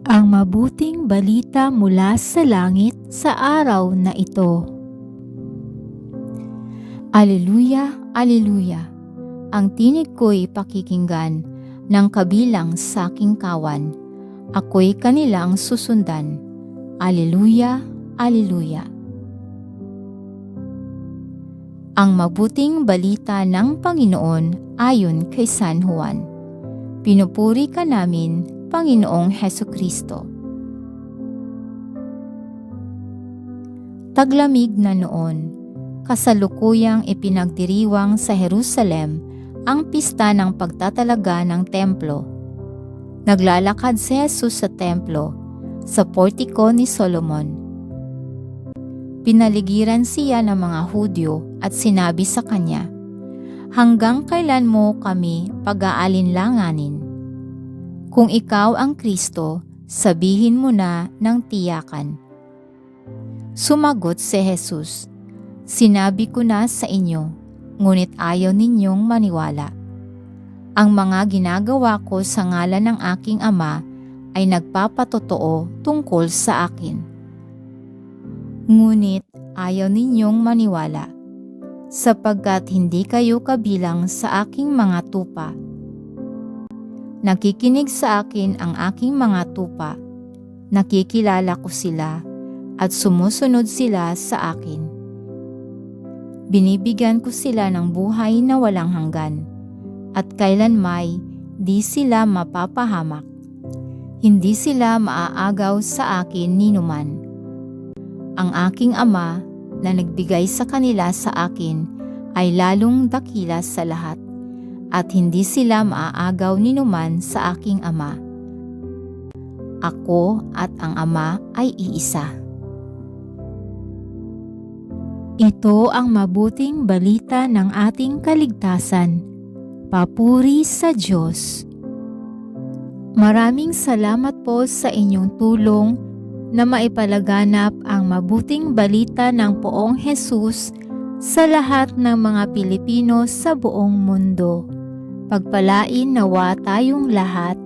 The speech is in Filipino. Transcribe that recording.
Ang mabuting balita mula sa langit sa araw na ito. Aleluya, aleluya. Ang tinig ko'y pakikinggan ng kabilang sa aking kawan. Ako'y kanilang susundan. Aleluya, aleluya. Ang mabuting balita ng Panginoon ayon kay San Juan. Pinupuri ka namin, Panginoong Hesukristo. Taglamig na noon, kasalukuyang ipinagdiriwang sa Jerusalem ang pista ng pagtatalaga ng templo. Naglalakad si Jesus sa templo, sa portiko ni Solomon. Pinaligiran siya ng mga Hudyo at sinabi sa kanya, "Hanggang kailan mo kami pag-aalinlanganin? Kung ikaw ang Kristo, sabihin mo na ng tiyakan." Sumagot si Jesus, "Sinabi ko na sa inyo, ngunit ayaw ninyong maniwala. Ang mga ginagawa ko sa ngalan ng aking Ama ay nagpapatotoo tungkol sa akin. Ngunit ayaw ninyong maniwala, sapagkat hindi kayo kabilang sa aking mga tupa. Nakikinig sa akin ang aking mga tupa, nakikilala ko sila, at sumusunod sila sa akin. Binibigyan ko sila ng buhay na walang hanggan, at kailanmay di sila mapapahamak. Hindi sila maaagaw sa akin ninuman. Ang aking Ama na nagbigay sa kanila sa akin ay lalong dakila sa lahat, at hindi sila maaagaw ninuman sa aking Ama. Ako at ang Ama ay iisa." Ito ang mabuting balita ng ating kaligtasan. Papuri sa Diyos. Maraming salamat po sa inyong tulong na maipalaganap ang mabuting balita ng Poong Jesus sa lahat ng mga Pilipino sa buong mundo. Pagpalain nawa tayong lahat